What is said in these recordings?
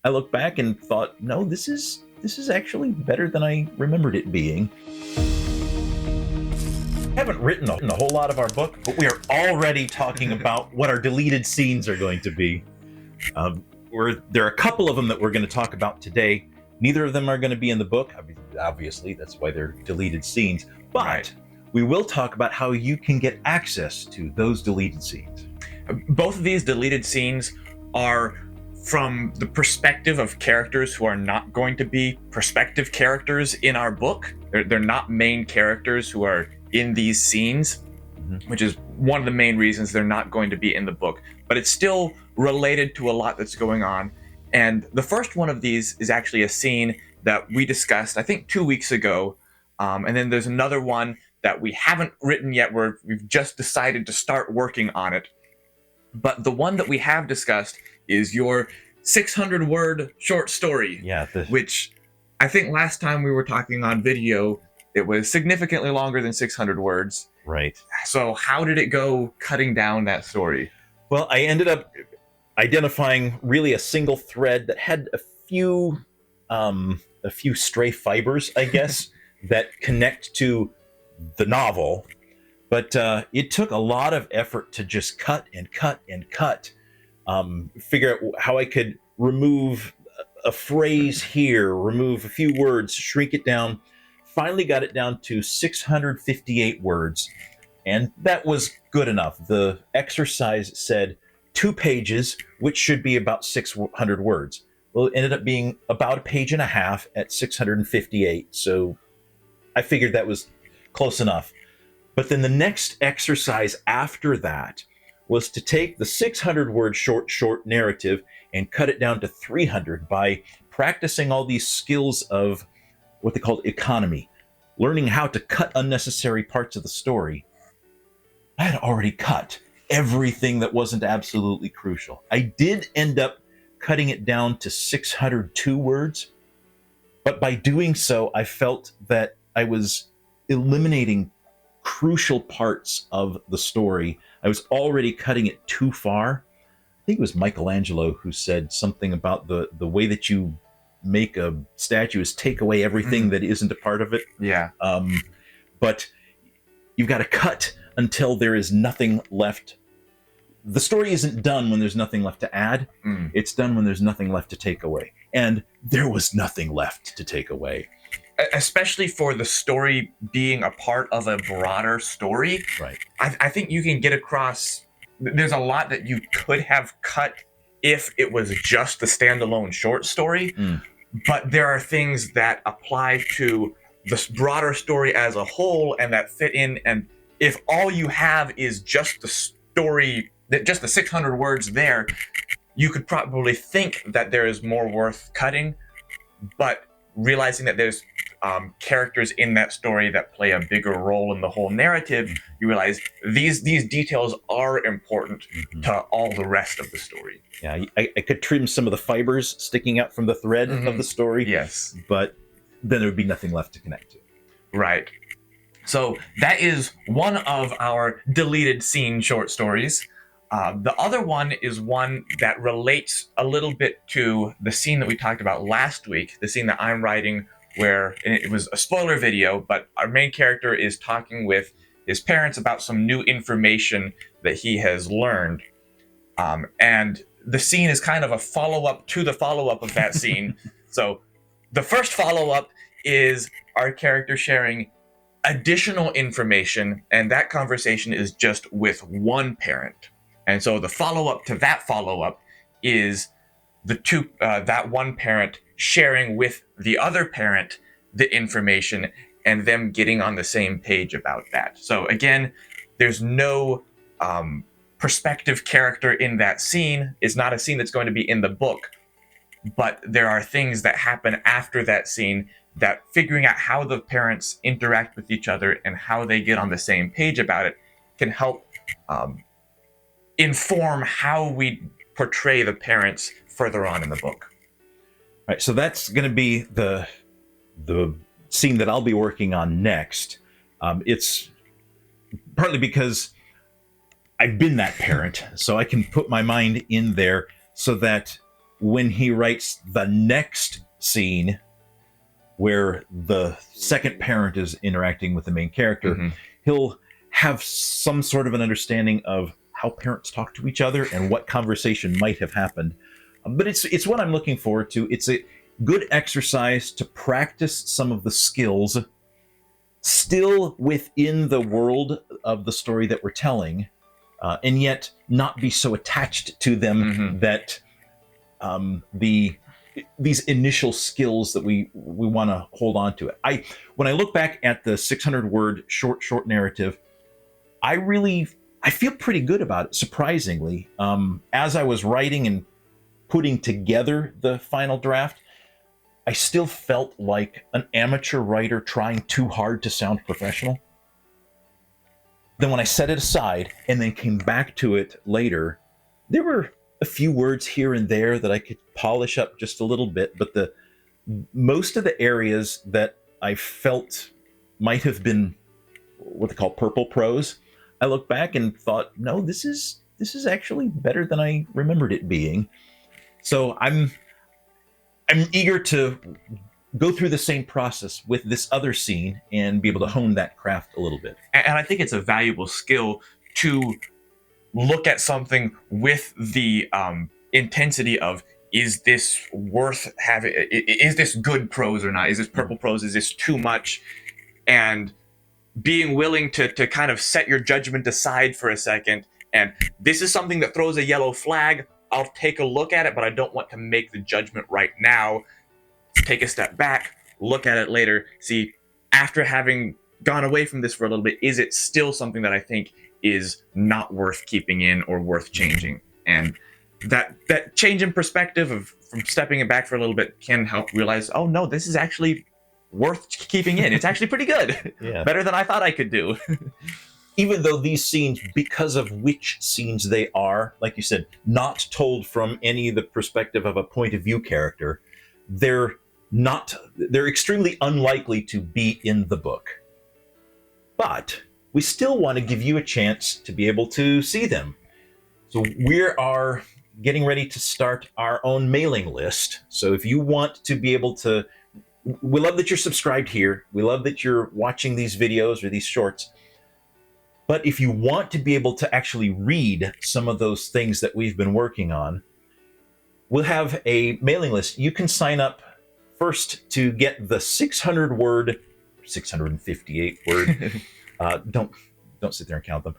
I look back and thought, no, this is actually better than I remembered it being. I haven't written a whole lot of our book, but we are already talking about what our deleted scenes are going to be. There are a couple of them that we're going to talk about today. Neither of them are going to be in the book. Obviously, that's why they're deleted scenes. But we will talk about how you can get access to those deleted scenes. Both of these deleted scenes are from the perspective of characters who are not going to be perspective characters in our book. They're not main characters who are in these scenes, which is one of the main reasons they're not going to be in the book. But it's still related to a lot that's going on. And the first one of these is actually a scene that we discussed, I think, 2 weeks ago. And then there's another one that we haven't written yet, where we've just decided to start working on it. But the one that we have discussed is your 600-word short story, which I think last time we were talking on video, it was significantly longer than 600 words. Right. So how did it go cutting down that story? Well, I ended up identifying really a single thread that had a few stray fibers, I guess, that connect to the novel. But it took a lot of effort to just cut and cut and cut, figure out how I could remove a phrase here, remove a few words, shrink it down. Finally got it down to 658 words, and that was good enough. The exercise said 2 pages, which should be about 600 words. Well, it ended up being about a page and a half at 658, so I figured that was close enough. But then the next exercise after that was to take the 600-word short narrative and cut it down to 300 by practicing all these skills of what they called economy, learning how to cut unnecessary parts of the story. I had already cut everything that wasn't absolutely crucial. I did end up cutting it down to 602 words, but by doing so, I felt that I was eliminating crucial parts of the story. I was already cutting it too far. I think it was Michelangelo who said something about the way that you make a statue is take away everything that isn't a part of it. Yeah. But you've got to cut until there is nothing left. The story isn't done when there's nothing left to add. It's done when there's nothing left to take away. And there was nothing left to take away. Especially for the story being a part of a broader story. Right. I think you can get across, there's a lot that you could have cut if it was just the standalone short story. But there are things that apply to the broader story as a whole and that fit in. And if all you have is just the story, just the 600 words there, you could probably think that there is more worth cutting. But realizing that there's characters in that story that play a bigger role in the whole narrative, you realize these details are important to all the rest of the story. Yeah, I could trim some of the fibers sticking out from the thread of the story. Yes. But then there would be nothing left to connect to. Right. So that is one of our deleted scene short stories. The other one is one that relates a little bit to the scene that we talked about last week, the scene that I'm writing where it was a spoiler video, but our main character is talking with his parents about some new information that he has learned. And the scene is kind of a follow-up to the follow-up of that scene. So the first follow-up is our character sharing additional information, and that conversation is just with one parent. And so the follow-up to that follow-up is that one parent sharing with the other parent the information and them getting on the same page about that. So again, there's no perspective character in that scene. It's not a scene that's going to be in the book, but there are things that happen after that scene that figuring out how the parents interact with each other and how they get on the same page about it can help inform how we portray the parents further on in the book. Right, so that's going to be the scene that I'll be working on next. It's partly because I've been that parent, so I can put my mind in there so that when he writes the next scene where the second parent is interacting with the main character, Mhm. he'll have some sort of an understanding of how parents talk to each other and what conversation might have happened. But it's what I'm looking forward to. It's a good exercise to practice some of the skills still within the world of the story that we're telling, and yet not be so attached to them that these initial skills that we want to hold on to it. When I look back at the 600 word short narrative, I feel pretty good about it, surprisingly. As I was writing and putting together the final draft, I still felt like an amateur writer trying too hard to sound professional. Then when I set it aside and then came back to it later, there were a few words here and there that I could polish up just a little bit, but most of the areas that I felt might have been what they call purple prose, I look back and thought, no, this is actually better than I remembered it being. So I'm eager to go through the same process with this other scene and be able to hone that craft a little bit. And I think it's a valuable skill to look at something with the intensity of, is this worth having? Is this good prose or not? Is this purple prose? Is this too much? And being willing to kind of set your judgment aside for a second. And this is something that throws a yellow flag. I'll take a look at it, but I don't want to make the judgment right now. Take a step back, look at it later, see, after having gone away from this for a little bit, is it still something that I think is not worth keeping in or worth changing? And that change in perspective from stepping it back for a little bit can help realize, oh no, this is actually worth keeping in. It's actually pretty good. Yeah. Better than I thought I could do. Even though these scenes, because of which scenes they are, like you said, not told from any of the perspective of a point of view character, they're extremely unlikely to be in the book. But we still want to give you a chance to be able to see them. So we are getting ready to start our own mailing list. So if you want to be able to, we love that you're subscribed here. We love that you're watching these videos or these shorts. But if you want to be able to actually read some of those things that we've been working on, we'll have a mailing list. You can sign up first to get the 600 word, 658 word, don't sit there and count them,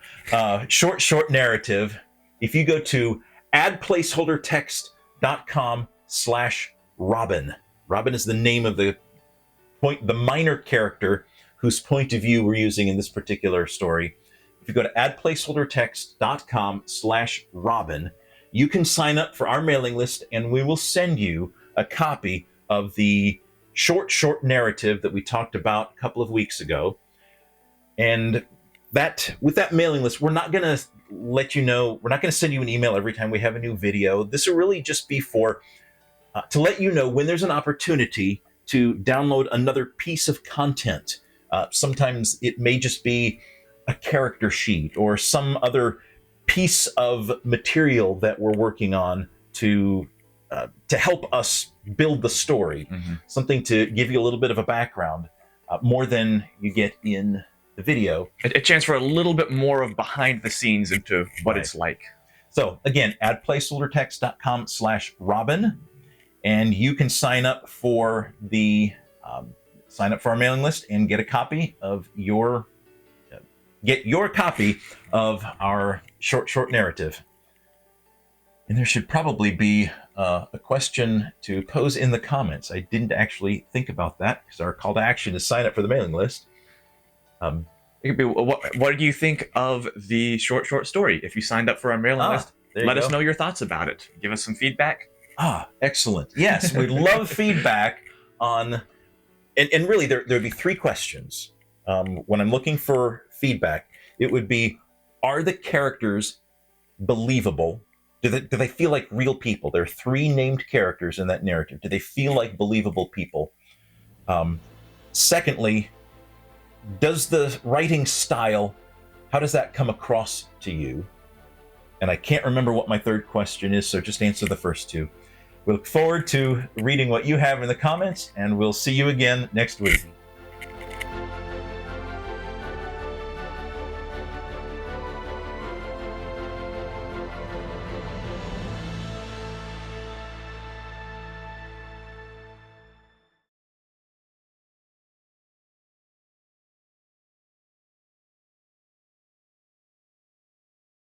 short narrative. If you go to addplaceholdertext.com/Robin. Robin is the name of the minor character whose point of view we're using in this particular story. If you go to addplaceholdertext.com/Robin, you can sign up for our mailing list and we will send you a copy of the short narrative that we talked about a couple of weeks ago. And with that mailing list, we're not going to let you know, we're not going to send you an email every time we have a new video. This will really just be for to let you know when there's an opportunity to download another piece of content. Sometimes it may just be a character sheet or some other piece of material that we're working on to help us build the story. Something to give you a little bit of a background, more than you get in the video. A chance for a little bit more of behind the scenes into what it's like. So again, addplaceholdertext.com/Robin, and you can sign up for our mailing list and get a copy of your copy of our short narrative. And there should probably be a question to pose in the comments. I didn't actually think about that because our call to action is sign up for the mailing list. It could be, what do you think of the short story? If you signed up for our mailing list, let us know your thoughts about it. Give us some feedback. Excellent. Yes, we'd love feedback on, and really there'd be three questions. When I'm looking for feedback, it would be, are the characters believable? Do they feel like real people? There are three named characters in that narrative. Do they feel like believable people? Secondly, does the writing style, how does that come across to you? And I can't remember what my third question is, so just answer the first two. We look forward to reading what you have in the comments, and we'll see you again next week.